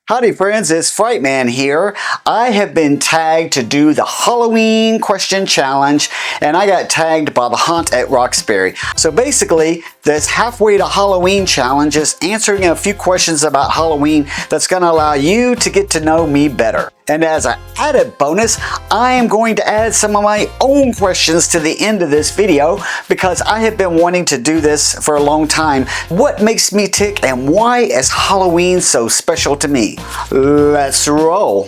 Howdy friends, it's Frightman here. I have been tagged to do the Halloween question challenge and I got tagged by the Haunt at Roxbury. So basically, this halfway to Halloween challenge is answering a few questions about Halloween that's going to allow you to get to know me better. And as an added bonus, I am going to add some of my own questions to the end of this video because I have been wanting to do this for a long time. What makes me tick and why is Halloween so special to me? Let's roll.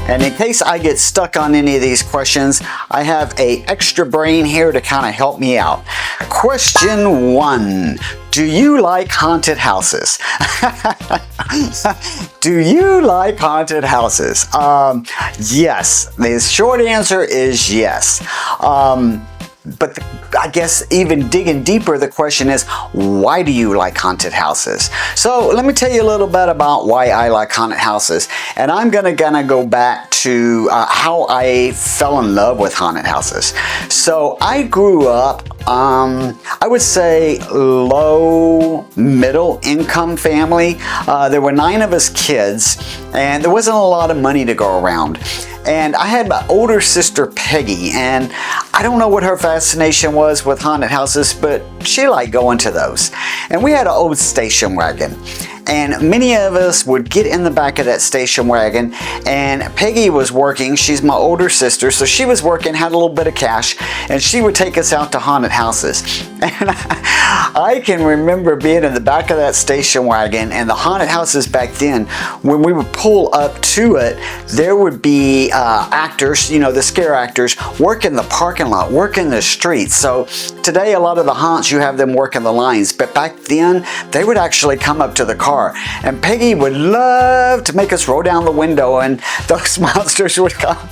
And in case I get stuck on any of these questions, I have an extra brain here to kind of help me out. Question 1. Do you like haunted houses? Do you like haunted houses? Yes. The short answer is yes. But I guess even digging deeper, the question is, why do you like haunted houses? So let me tell you a little bit about why I like haunted houses. And I'm gonna go back to how I fell in love with haunted houses. So I grew up, I would say low, middle income family. There were 9 of us kids and there wasn't a lot of money to go around. And I had my older sister Peggy, and I don't know what her fascination was with haunted houses, but she liked going to those. And we had an old station wagon. And many of us would get in the back of that station wagon, and Peggy was working. She's my older sister, so she was working, had a little bit of cash, and she would take us out to haunted houses. And I can remember being in the back of that station wagon, and the haunted houses back then, when we would pull up to it, there would be actors, you know, the scare actors, working the parking lot, working the streets. So today, a lot of the haunts, you have them working the lines, but back then, they would actually come up to the car. And Peggy would love to make us roll down the window, and those monsters would come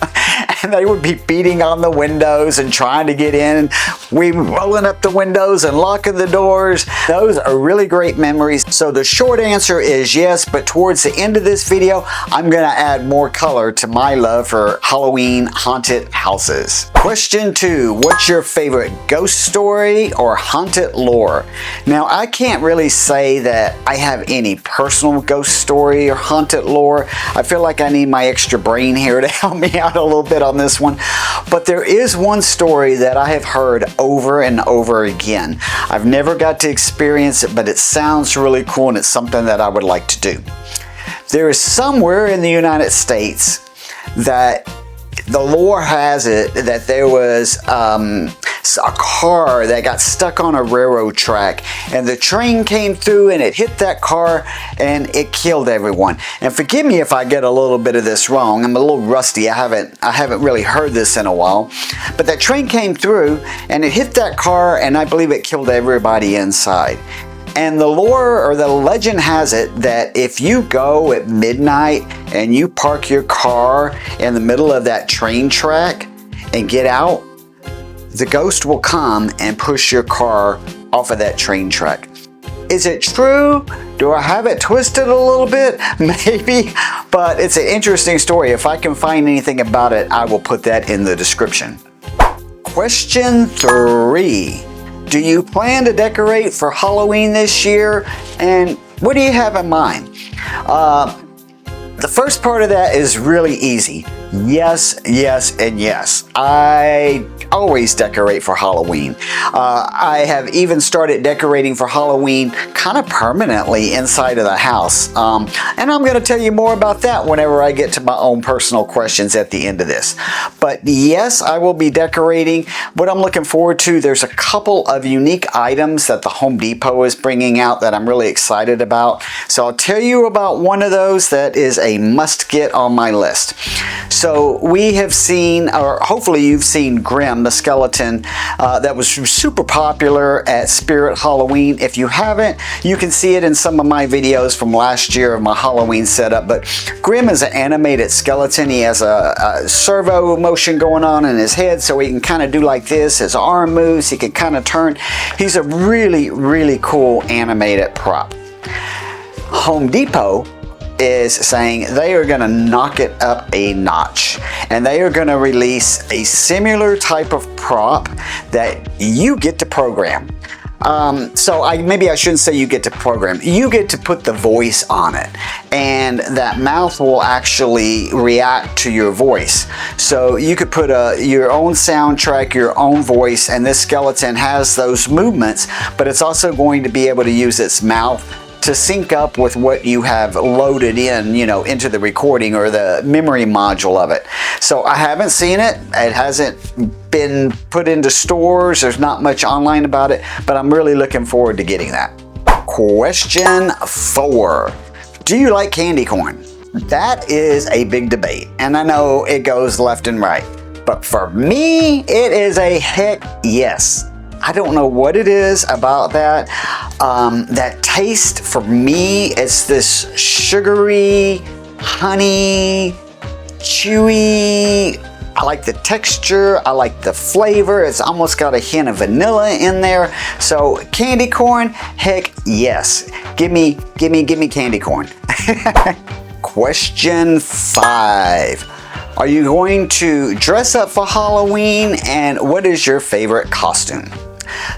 and they would be beating on the windows and trying to get in. And we were rolling up the windows and locking the doors. Those are really great memories. So the short answer is yes, but towards the end of this video, I'm going to add more color to my love for Halloween haunted houses. Question 2, what's your favorite ghost story or haunted lore? Now, I can't really say that I have any personal ghost story or haunted lore. I feel like I need my extra brain here to help me out a little bit on this one. But there is one story that I have heard over and over again. I've never got to experience it, but it sounds really cool and it's something that I would like to do. There is somewhere in the United States that the lore has it that there was a car that got stuck on a railroad track, and the train came through and it hit that car and it killed everyone. And forgive me if I get a little bit of this wrong. I'm a little rusty. I haven't really heard this in a while. But that train came through and it hit that car, and I believe it killed everybody inside. And the lore or the legend has it that if you go at midnight and you park your car in the middle of that train track and get out, the ghost will come and push your car off of that train track. Is it true? Do I have it twisted a little bit? Maybe, but it's an interesting story. If I can find anything about it, I will put that in the description. Question 3. Do you plan to decorate for Halloween this year? And what do you have in mind? The first part of that is really easy. Yes, yes, and yes. I always decorate for Halloween. I have even started decorating for Halloween kind of permanently inside of the house. And I'm going to tell you more about that whenever I get to my own personal questions at the end of this. But yes, I will be decorating. What I'm looking forward to, there's a couple of unique items that the Home Depot is bringing out that I'm really excited about. So I'll tell you about one of those that is a must get on my list. So we have seen, or hopefully you've seen Grimm, the skeleton that was super popular at Spirit Halloween. If you haven't, you can see it in some of my videos from last year of my Halloween setup. But Grimm is an animated skeleton. He has a servo motion going on in his head, so he can kind of do like this. His arm moves, he can kind of turn. He's a really, really cool animated prop. Home Depot is saying they are going to knock it up a notch, and they are going to release a similar type of prop that you get to program. So maybe I shouldn't say you get to program. You get to put the voice on it, and that mouth will actually react to your voice. So you could put your own soundtrack, your own voice, and this skeleton has those movements, but it's also going to be able to use its mouth to sync up with what you have loaded in, into the recording or the memory module of it. So I haven't seen it. It hasn't been put into stores. There's not much online about it, but I'm really looking forward to getting that. Question 4. Do you like candy corn? That is a big debate, and I know it goes left and right, but for me, it is a heck yes. I don't know what it is about that. That taste for me, it's this sugary, honey, chewy. I like the texture, I like the flavor. It's almost got a hint of vanilla in there. So candy corn, heck yes. Give me candy corn. Question 5. Are you going to dress up for Halloween, and what is your favorite costume?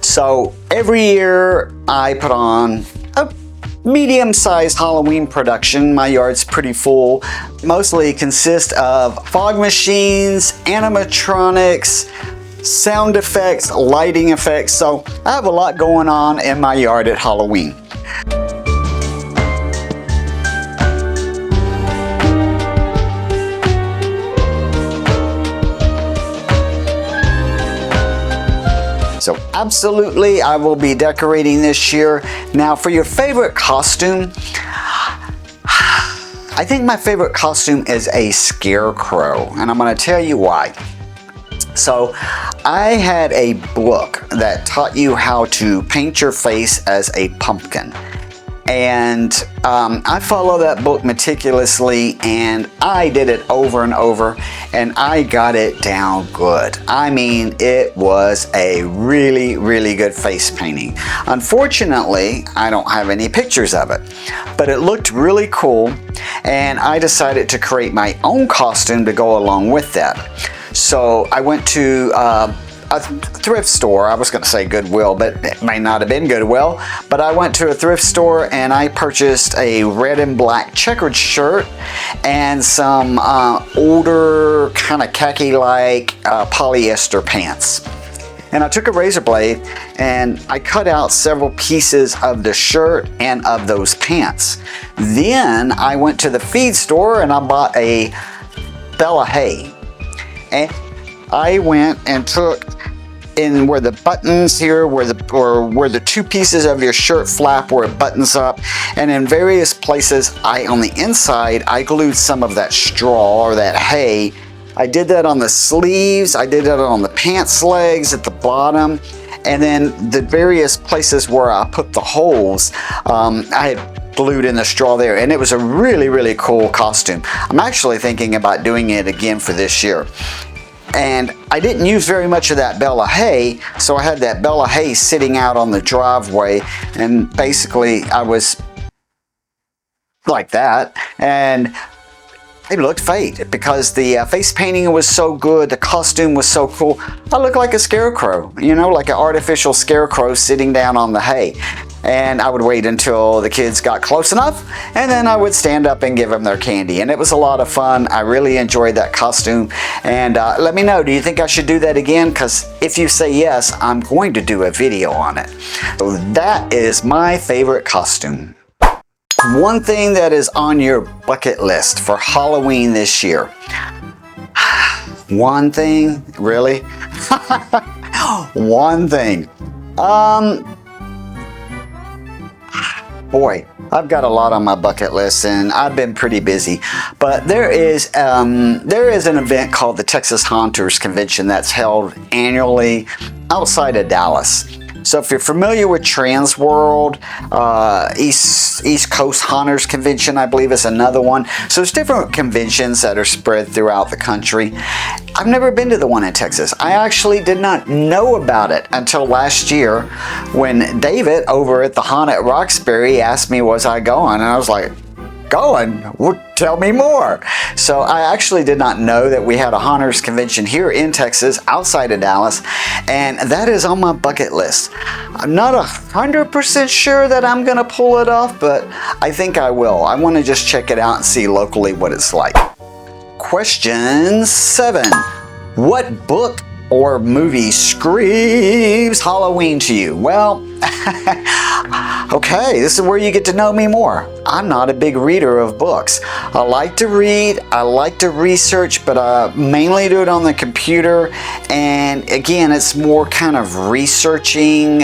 So every year I put on a medium-sized Halloween production. My yard's pretty full. Mostly consists of fog machines, animatronics, sound effects, lighting effects. So I have a lot going on in my yard at Halloween. So absolutely, I will be decorating this year. Now for your favorite costume, I think my favorite costume is a scarecrow, and I'm going to tell you why. So I had a book that taught you how to paint your face as a pumpkin. And I follow that book meticulously, and I did it over and over, and I got it down good. I mean, it was a really, really good face painting. Unfortunately, I don't have any pictures of it, but it looked really cool, and I decided to create my own costume to go along with that. So I went to a thrift store. I was going to say Goodwill, but it may not have been Goodwill. But I went to a thrift store and I purchased a red and black checkered shirt and some older kind of khaki-like polyester pants. And I took a razor blade and I cut out several pieces of the shirt and of those pants. Then I went to the feed store and I bought a bale of hay. And I went and took in where the buttons here, where the two pieces of your shirt flap where it buttons up, and in various places on the inside I glued some of that straw or that hay. I did that on the sleeves, I did that on the pants legs at the bottom, and then the various places where I put the holes, I had glued in the straw there, and it was a really, really cool costume. I'm actually thinking about doing it again for this year. And I didn't use very much of that bale of hay, so I had that bale of hay sitting out on the driveway, and basically I was like that, and it looked fake because the face painting was so good, the costume was so cool. I looked like a scarecrow, like an artificial scarecrow sitting down on the hay. And I would wait until the kids got close enough, and then I would stand up and give them their candy. And it was a lot of fun. I really enjoyed that costume. And let me know, do you think I should do that again? Because if you say yes, I'm going to do a video on it. So that is my favorite costume. One thing that is on your bucket list for Halloween this year. One thing? Really? One thing. Boy, I've got a lot on my bucket list and I've been pretty busy, but there is an event called the Texas Haunters Convention that's held annually outside of Dallas. So if you're familiar with Trans World, East Coast Haunters Convention, I believe is another one. So there's different conventions that are spread throughout the country. I've never been to the one in Texas. I actually did not know about it until last year when David over at the Haunt at Roxbury asked me was I going, and I was like, going? Well, tell me more. So I actually did not know that we had a haunters convention here in Texas, outside of Dallas, and that is on my bucket list. I'm not 100% sure that I'm gonna pull it off, but I think I will. I want to just check it out and see locally what it's like. Question 7. What book or movie screams Halloween to you? Well, okay, this is where you get to know me more. I'm not a big reader of books. I like to read, I like to research, but I mainly do it on the computer. And again, it's more kind of researching.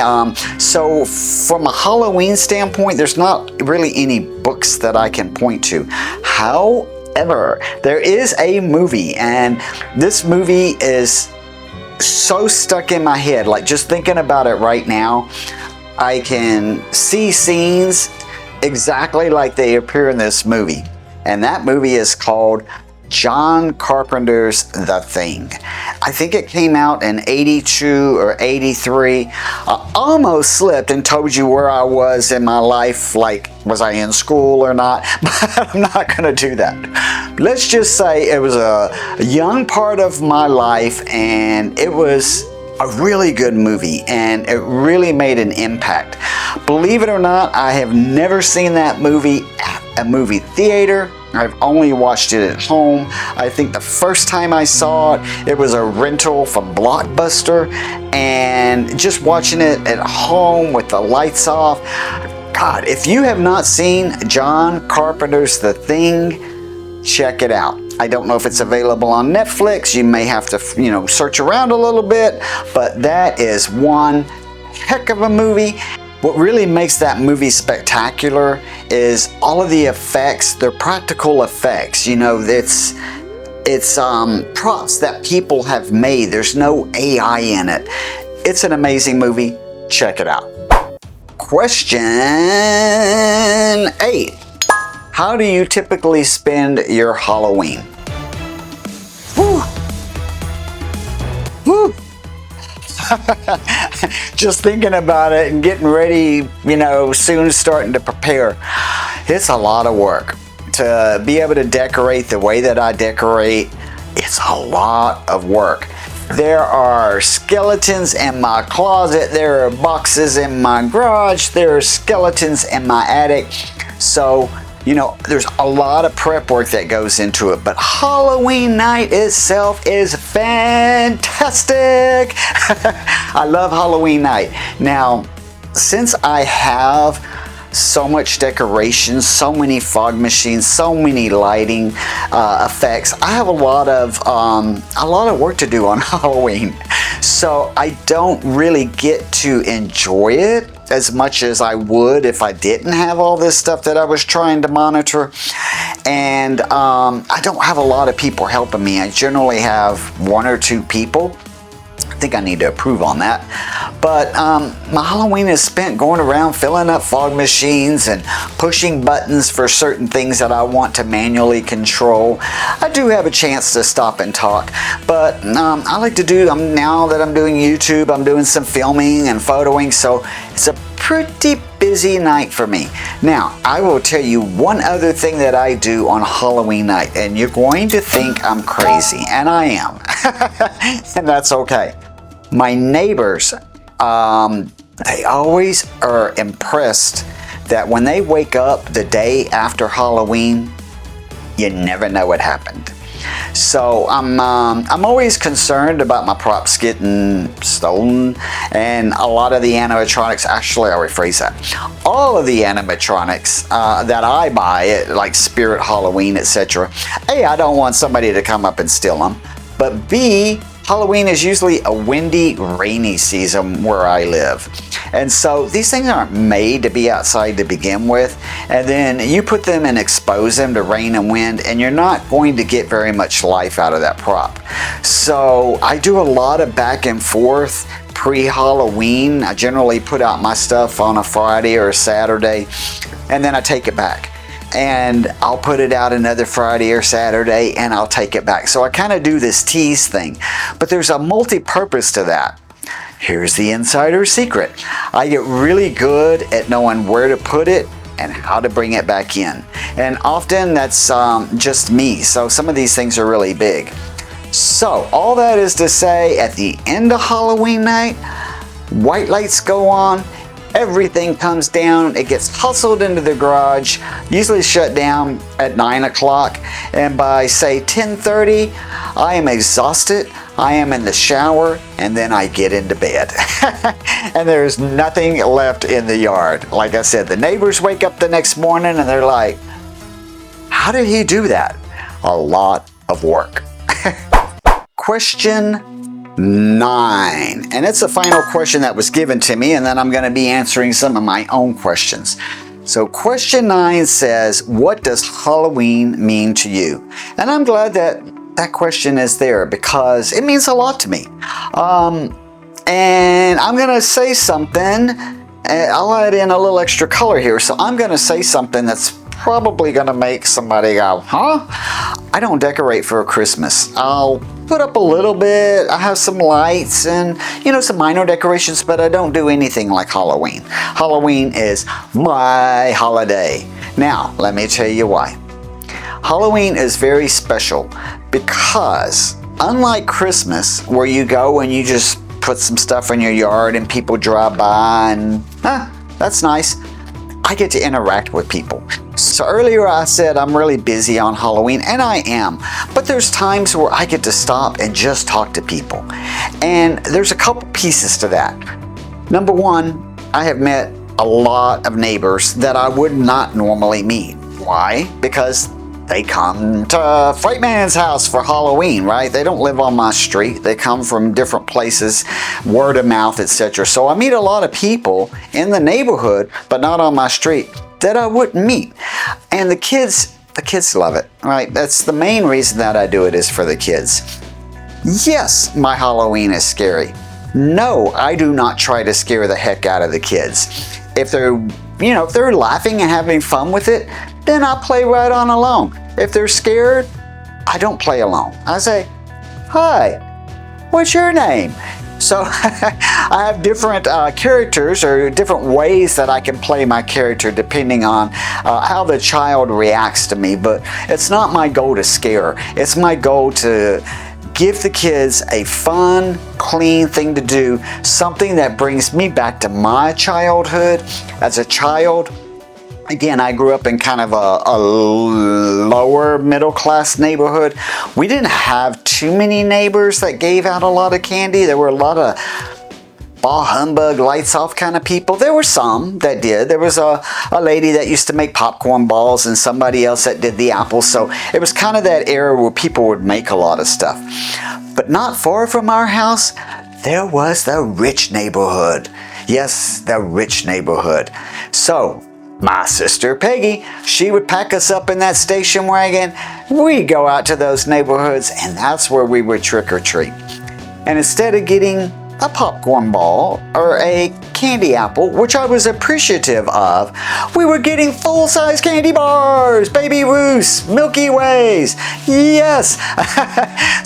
So from a Halloween standpoint, there's not really any books that I can point to. However, there is a movie, and this movie is so stuck in my head. Like, just thinking about it right now, I can see scenes exactly like they appear in this movie. And that movie is called John Carpenter's The Thing. I think it came out in 82 or 83. I almost slipped and told you where I was in my life, like was I in school or not, but I'm not gonna do that. Let's just say it was a young part of my life, and it was a really good movie, and it really made an impact. Believe it or not, I have never seen that movie at a movie theater. I've only watched it at home. I think the first time I saw it, it was a rental from Blockbuster, and just watching it at home with the lights off. God, if you have not seen John Carpenter's The Thing, check it out. I don't know if it's available on Netflix. You may have to, search around a little bit, but that is one heck of a movie. What really makes that movie spectacular is all of the effects. They're practical effects. It's props that people have made. There's no AI in it. It's an amazing movie. Check it out. Question 8. How do you typically spend your Halloween? Woo. Woo. Just thinking about it and getting ready, soon starting to prepare. It's a lot of work to be able to decorate the way that I decorate. It's a lot of work. There are skeletons in my closet. There are boxes in my garage. There are skeletons in my attic. So, there's a lot of prep work that goes into it, but Halloween night itself is fantastic. I love Halloween night. Now, since I have so much decoration, so many fog machines, so many lighting effects, I have a lot of work to do on Halloween. So I don't really get to enjoy it as much as I would if I didn't have all this stuff that I was trying to monitor. And I don't have a lot of people helping me. I generally have 1 or 2 people. I think I need to improve on that. But my Halloween is spent going around filling up fog machines and pushing buttons for certain things that I want to manually control. I do have a chance to stop and talk, but I like to do, now that I'm doing YouTube, I'm doing some filming and photoing, so it's a pretty busy night for me. Now, I will tell you one other thing that I do on Halloween night, and you're going to think I'm crazy, and I am. And that's okay. My neighbors, they always are impressed that when they wake up the day after Halloween, you never know what happened. So I'm always concerned about my props getting stolen, and a lot of the animatronics, actually I'll rephrase that, all of the animatronics that I buy, like Spirit Halloween, etc. A, I don't want somebody to come up and steal them, but B, Halloween is usually a windy, rainy season where I live. And so these things aren't made to be outside to begin with. And then you put them and expose them to rain and wind, and you're not going to get very much life out of that prop. So I do a lot of back and forth pre-Halloween. I generally put out my stuff on a Friday or a Saturday, and then I take it back. And I'll put it out another Friday or Saturday, and I'll take it back. So I kind of do this tease thing, but there's a multi-purpose to that. Here's the insider secret. I get really good at knowing where to put it and how to bring it back in. And often that's just me, so some of these things are really big. So all that is to say, at the end of Halloween night, white lights go on, everything comes down, it gets hustled into the garage, usually shut down at 9 o'clock, and by say 10:30, I am exhausted, I am in the shower, and then I get into bed. And there's nothing left in the yard. Like I said, the neighbors wake up the next morning and they're like, how did he do that? A lot of work. Question 9, and it's the final question that was given to me, and then I'm going to be answering some of my own questions. So question 9 says, what does Halloween mean to you? And I'm glad that that question is there because it means a lot to me. And I'm going to say something, I'll add in a little extra color here. So I'm going to say something that's probably going to make somebody go, huh? I don't decorate for Christmas. I'll put up a little bit. I have some lights and, you know, some minor decorations, but I don't do anything like Halloween. Halloween is my holiday. Now, let me tell you why. Halloween is very special because unlike Christmas, where you go and you just put some stuff in your yard and people drive by and, that's nice, I get to interact with people. So earlier I said I'm really busy on Halloween, and I am, but there's times where I get to stop and just talk to people. And there's a couple pieces to that. Number one, I have met a lot of neighbors that I would not normally meet. Why? Because they come to Fright Man's house for Halloween, right? They don't live on my street. They come from different places, word of mouth, etc. So I meet a lot of people in the neighborhood, but not on my street, that I wouldn't meet. And the kids love it, right? That's the main reason that I do it, is for the kids. Yes, my Halloween is scary. No, I do not try to scare the heck out of the kids. If they're laughing and having fun with it, then I play right on along. If they're scared, I don't play along. I say, hi, what's your name? So I have different characters, or different ways that I can play my character depending on how the child reacts to me. But it's not my goal to scare. It's my goal to give the kids a fun, clean thing to do, something that brings me back to my childhood. As a child, again, I grew up in kind of a lower middle class neighborhood. We didn't have too many neighbors that gave out a lot of candy. There were a lot of bah humbug, lights off kind of people. There were some that did. There was a lady that used to make popcorn balls and somebody else that did the apples. So it was kind of that era where people would make a lot of stuff. But not far from our house, there was the rich neighborhood. Yes, the rich neighborhood. So my sister Peggy, she would pack us up in that station wagon. We'd go out to those neighborhoods, and that's where we would trick or treat. And instead of getting a popcorn ball or a candy apple, which I was appreciative of, we were getting full-size candy bars, Baby Ruths, Milky Ways. Yes.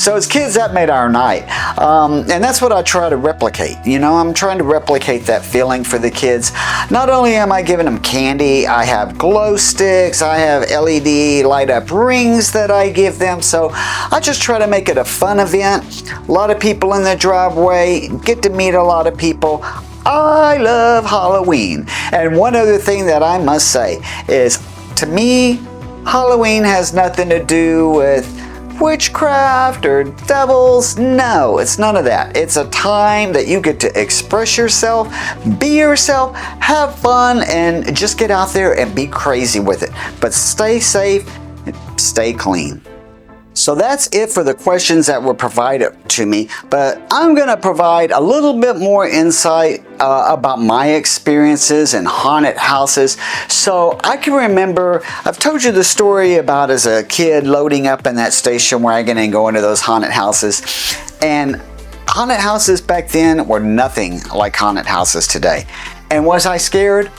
So as kids, that made our night. And that's what I try to replicate. You know, I'm trying to replicate that feeling for the kids. Not only am I giving them candy, I have glow sticks, I have LED light up rings that I give them. So I just try to make it a fun event. A lot of people in the driveway, get to meet a lot of people. I love Halloween. And one other thing that I must say is, to me, Halloween has nothing to do with witchcraft or devils. No, it's none of that. It's a time that you get to express yourself, be yourself, have fun, and just get out there and be crazy with it. But stay safe, stay clean. So that's it for the questions that were provided to me, but I'm going to provide a little bit more insight about my experiences in haunted houses. So I can remember, I've told you the story about as a kid loading up in that station wagon and going to those haunted houses. And haunted houses back then were nothing like haunted houses today. And was I scared?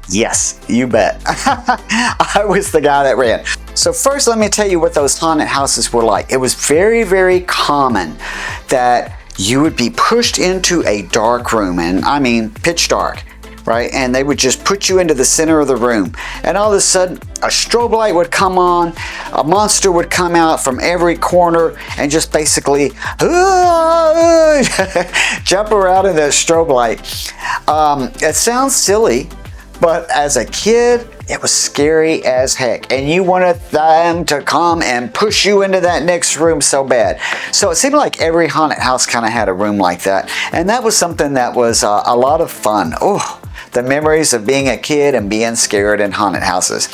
Yes, you bet. I was the guy that ran. So first, let me tell you what those haunted houses were like. It was very, very common that you would be pushed into a dark room, and I mean pitch dark. right? And they would just put you into the center of the room. And all of a sudden, a strobe light would come on, a monster would come out from every corner and just basically jump around in that strobe light. It sounds silly, but as a kid, it was scary as heck, and you wanted them to come and push you into that next room so bad. So it seemed like every haunted house kind of had a room like that, and that was something that was a lot of fun. Oh, the memories of being a kid and being scared in haunted houses.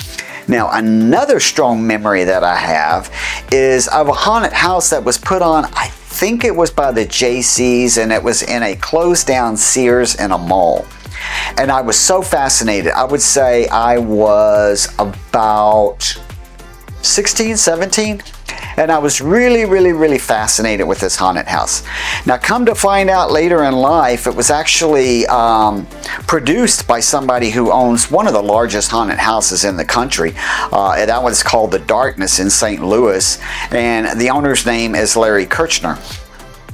Now, another strong memory that I have is of a haunted house that was put on, I think it was by the JCs, and it was in a closed down Sears in a mall. And I was so fascinated. I would say I was about 16, 17. And I was really fascinated with this haunted house. Now, come to find out later in life, it was actually produced by somebody who owns one of the largest haunted houses in the country. And that one's called The Darkness in St. Louis. And the owner's name is Larry Kchner.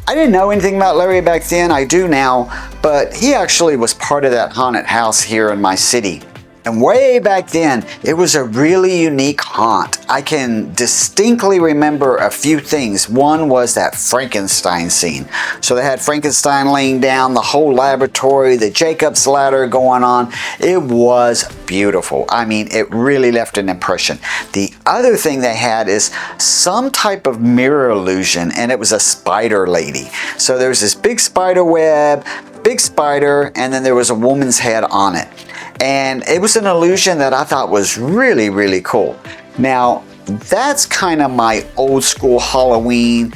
I didn't know anything about Larry back then. I do now, but he actually was part of that haunted house here in my city. And way back then, it was a really unique haunt. I can distinctly remember a few things. One was that Frankenstein scene. So they had Frankenstein laying down, the whole laboratory, the Jacob's ladder going on. It was beautiful. I mean, it really left an impression. The other thing they had is some type of mirror illusion, and it was a spider lady. So there was this big spider web, big spider, and then there was a woman's head on it. And it was an illusion that I thought was really cool. Now, that's kind of my old school Halloween.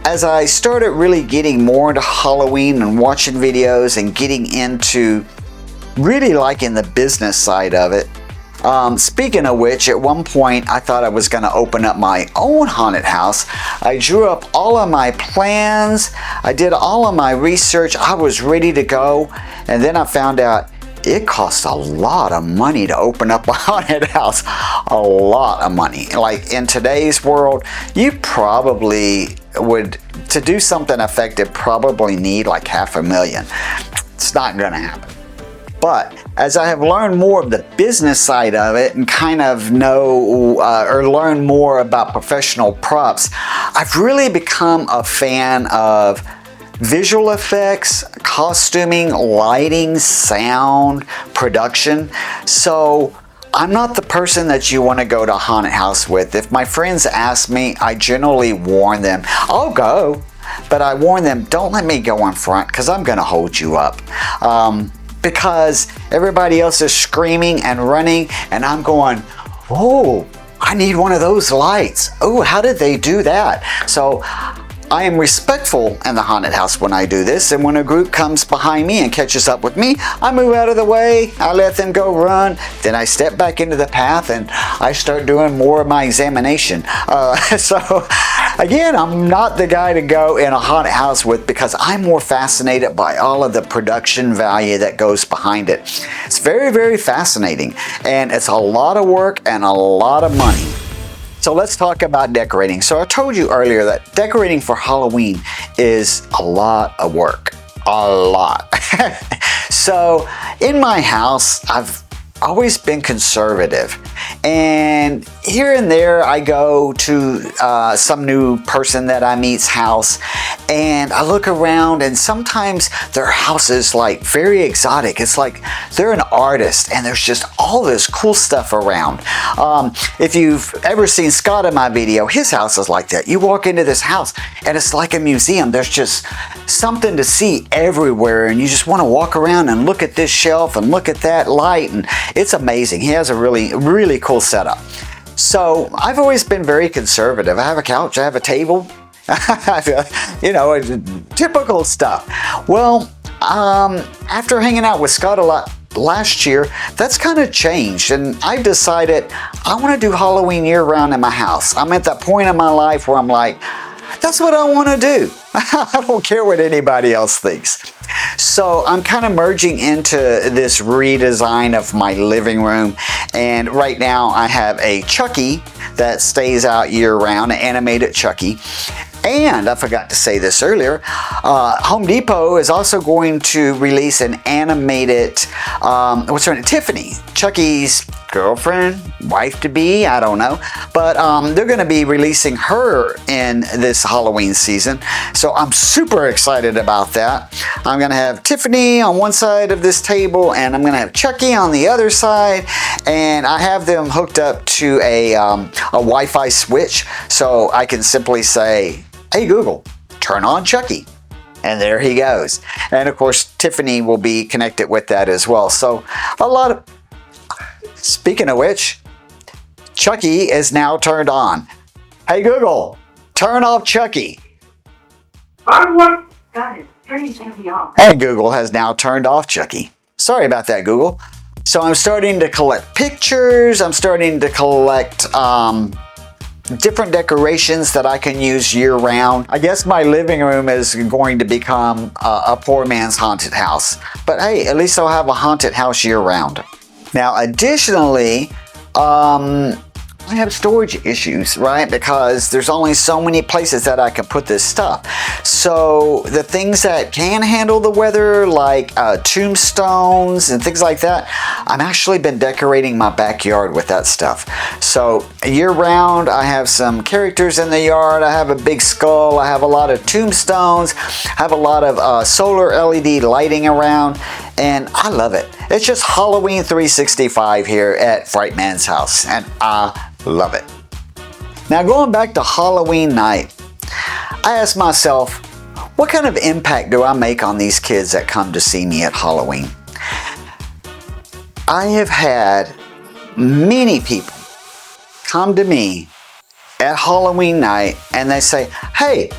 As I started really getting more into Halloween and watching videos and getting into really liking the business side of it. Speaking of which, at one point I thought I was going to open up my own haunted house. I drew up all of my plans. I did all of my research. I was ready to go. And then I found out it costs a lot of money to open up a haunted house. A lot of money. Like in today's world, you probably would, to do something effective, probably need like $500,000. It's not going to happen. But as I have learned more of the business side of it and kind of know or learn more about professional props, I've really become a fan of visual effects, costuming, lighting, sound, production. So I'm not the person that you want to go to a haunted house with. If my friends ask me, I generally warn them, I'll go, but I warn them, don't let me go in front because I'm going to hold you up. Because everybody else is screaming and running and I'm going, oh, I need one of those lights. Oh, how did they do that? So I am respectful in the haunted house when I do this, and when a group comes behind me and catches up with me, I move out of the way, I let them go run, then I step back into the path and I start doing more of my examination. So again, I'm not the guy to go in a haunted house with because I'm more fascinated by all of the production value that goes behind it. It's very fascinating, and it's a lot of work and a lot of money. So let's talk about decorating. So I told you earlier that decorating for Halloween is a lot of work. A lot. So in my house, I've always been conservative. And here and there I go to some new person that I meet's house and I look around and sometimes their house is like very exotic. It's like they're an artist and there's just all this cool stuff around. If you've ever seen Scott in my video, his house is like that. You walk into this house and it's like a museum. There's just something to see everywhere and you just want to walk around and look at this shelf and look at that light, and it's amazing. He has a really cool setup. So I've always been very conservative. I have a couch, I have a table, you know, typical stuff. Well, after hanging out with Scott a lot last year, that's kind of changed, and I decided I want to do Halloween year-round in my house. I'm at that point in my life where I'm like, that's what I want to do. I don't care what anybody else thinks. So I'm kind of merging into this redesign of my living room, and right now I have a Chucky that stays out year-round, an animated Chucky. And I forgot to say this earlier, Home Depot is also going to release an animated, what's her name? Tiffany, Chucky's girlfriend, wife-to-be, I don't know. But they're going to be releasing her in this Halloween season. So I'm super excited about that. I'm going to have Tiffany on one side of this table, and I'm going to have Chucky on the other side. And I have them hooked up to a Wi-Fi switch, so I can simply say, "Hey Google, turn on Chucky." And there he goes. And of course, Tiffany will be connected with that as well. So a lot of... Speaking of which, Chucky is now turned on. Hey Google, turn off Chucky. Got it. Turning Chucky off. And Google has now turned off Chucky. Sorry about that, Google. So I'm starting to collect pictures. I'm starting to collect different decorations that I can use year-round. I guess my living room is going to become a poor man's haunted house. But hey, at least I'll have a haunted house year-round. Now, additionally, I have storage issues, right? Because there's only so many places that I can put this stuff. So the things that can handle the weather, like tombstones and things like that, I've actually been decorating my backyard with that stuff. So year round, I have some characters in the yard. I have a big skull. I have a lot of tombstones. I have a lot of solar LED lighting around. And I love it. It's just Halloween 365 here at Fright Man's house. And I love it. Now going back to Halloween night, I asked myself, what kind of impact do I make on these kids that come to see me at Halloween? I have had many people come to me at Halloween night and they say, "Hey,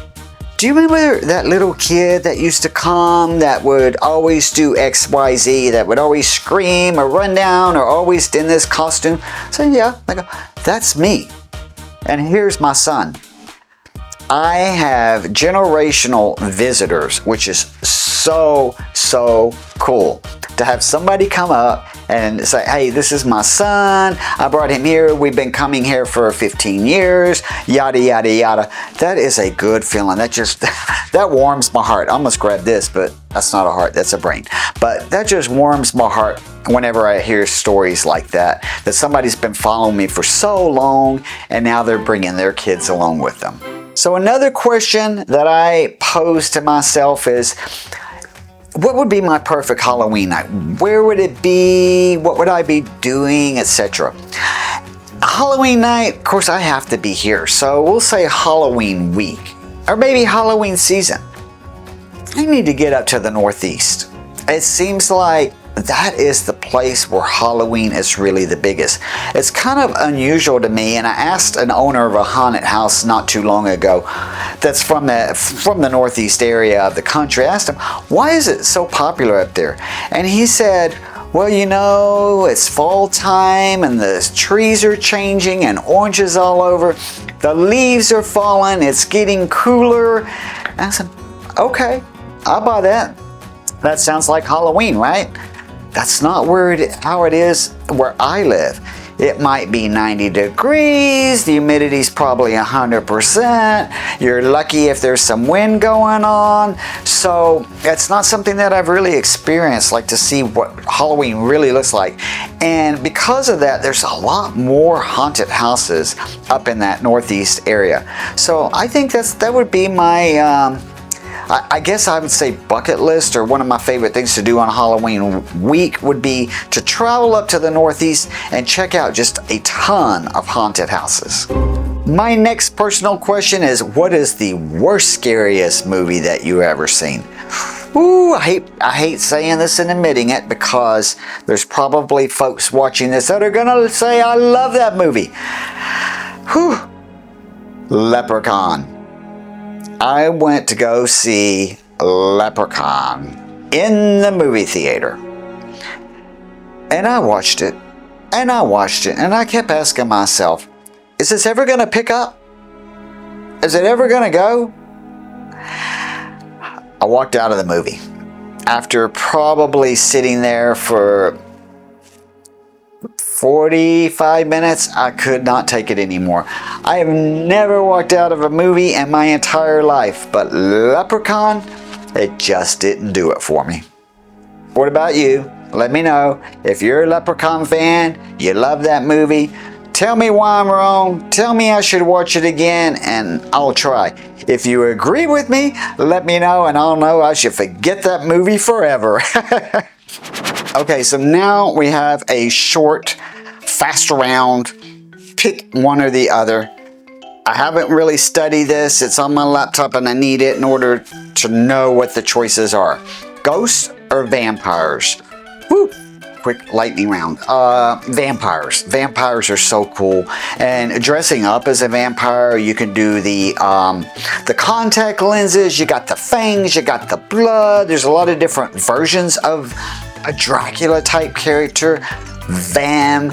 do you remember that little kid that used to come that would always do XYZ, that would always scream or run down or always in this costume?" So yeah, I go, "That's me. And here's my son." I have generational visitors, which is so cool to have somebody come up and say, "Hey, this is my son. I brought him here. We've been coming here for 15 years, yada, yada, yada." That is a good feeling. That just, that warms my heart. I almost grabbed this, but that's not a heart, that's a brain. But that just warms my heart whenever I hear stories like that, that somebody's been following me for so long and now they're bringing their kids along with them. So another question that I pose to myself is, what would be my perfect Halloween night? Where would it be? What would I be doing, etc.? Halloween night, of course, I have to be here. So we'll say Halloween week, or maybe Halloween season. I need to get up to the Northeast. It seems like that is the place where Halloween is really the biggest. It's kind of unusual to me, and I asked an owner of a haunted house not too long ago that's from the Northeast area of the country. I asked him, "Why is it so popular up there?" And he said, "Well, you know, it's fall time and the trees are changing and oranges all over. The leaves are falling. It's getting cooler." And I said, "Okay, I'll buy that. That sounds like Halloween, right?" That's not how it is where I live. It might be 90 degrees, the humidity's probably 100%, you're lucky if there's some wind going on. So it's not something that I've really experienced, like to see what Halloween really looks like. And because of that, there's a lot more haunted houses up in that Northeast area. So I think that would be my I guess I would say bucket list, or one of my favorite things to do on Halloween week would be to travel up to the Northeast and check out just a ton of haunted houses. My next personal question is, what is the worst, scariest movie that you've ever seen? Ooh, I hate saying this and admitting it, because there's probably folks watching this that are gonna say, "I love that movie." Whew. Leprechaun. I went to go see Leprechaun in the movie theater. And I watched it, and I watched it, and I kept asking myself, is this ever going to pick up? Is it ever going to go? I walked out of the movie after probably sitting there for 45 minutes, I could not take it anymore. I have never walked out of a movie in my entire life, but Leprechaun, it just didn't do it for me. What about you? Let me know. If you're a Leprechaun fan, you love that movie, tell me why I'm wrong, tell me I should watch it again, and I'll try. If you agree with me, let me know, and I'll know I should forget that movie forever. Okay, so now we have a short, fast round. Pick one or the other. I haven't really studied this. It's on my laptop and I need it in order to know what the choices are. Ghosts or vampires? Woo! Quick lightning round. Vampires. Vampires are so cool. And dressing up as a vampire, you can do the contact lenses, you got the fangs, you got the blood. There's a lot of different versions of a Dracula type character. Vampires.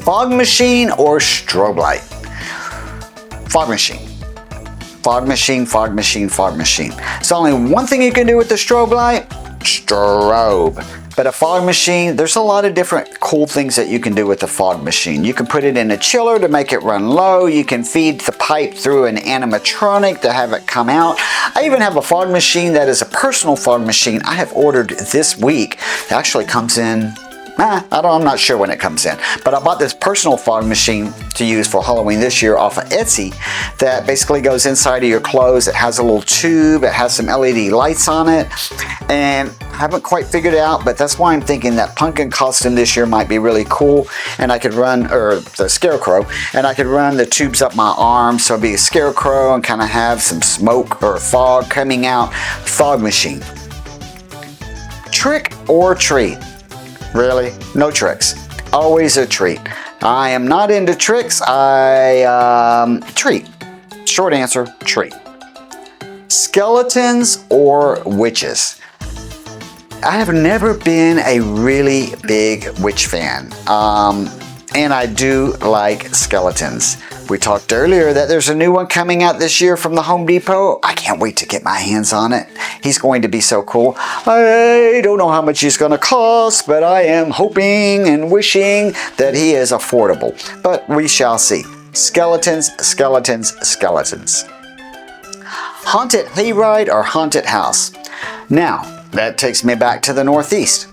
Fog machine or strobe light? Fog machine. Fog machine, fog machine, fog machine. It's only one thing you can do with the strobe light. Strobe. But a fog machine, there's a lot of different cool things that you can do with the fog machine. You can put it in a chiller to make it run low. You can feed the pipe through an animatronic to have it come out. I even have a fog machine that is a personal fog machine I have ordered this week. It actually comes in, I'm not sure when it comes in, but I bought this personal fog machine to use for Halloween this year off of Etsy that basically goes inside of your clothes. It has a little tube, it has some LED lights on it, and I haven't quite figured it out, but that's why I'm thinking that pumpkin costume this year might be really cool, and I could run, or the scarecrow, and I could run the tubes up my arm, so it'd be a scarecrow and kind of have some smoke or fog coming out. Fog machine. Trick or treat? Really? No tricks. Always a treat. I am not into tricks. Treat. Short answer, treat. Skeletons or witches? I have never been a really big witch fan. And I do like skeletons. We talked earlier that there's a new one coming out this year from the Home Depot. I can't wait to get my hands on it. He's going to be so cool. I don't know how much he's going to cost, but I am hoping and wishing that he is affordable. But we shall see. Skeletons, skeletons, skeletons. Haunted hayride or haunted house? Now, that takes me back to the Northeast.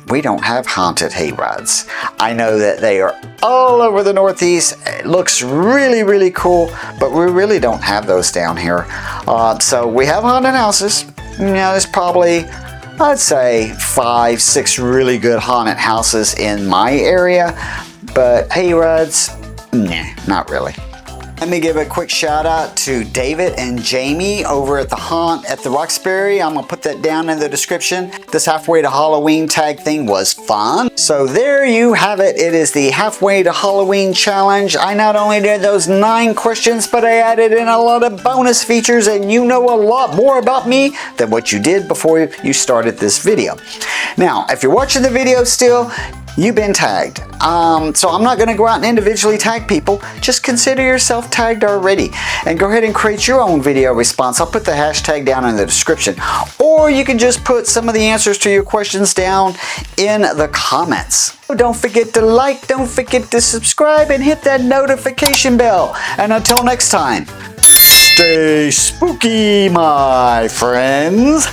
We don't have haunted hayrides. I know that they are all over the Northeast. It looks really, really cool, but we really don't have those down here. So we have haunted houses. You know, there's probably, I'd say 5, 6 really good haunted houses in my area, but hayrides, nah, not really. Let me give a quick shout out to David and Jamie over at the Haunt at the Roxbury. I'm gonna put that down in the description. This halfway to Halloween tag thing was fun. So there you have it. It is the halfway to Halloween challenge. I not only did those 9 questions, but I added in a lot of bonus features, and you know a lot more about me than what you did before you started this video. Now, if you're watching the video still, you've been tagged. So I'm not going to go out and individually tag people. Just consider yourself tagged already. And go ahead and create your own video response. I'll put the hashtag down in the description. Or you can just put some of the answers to your questions down in the comments. Don't forget to like, don't forget to subscribe, and hit that notification bell. And until next time, stay spooky, my friends.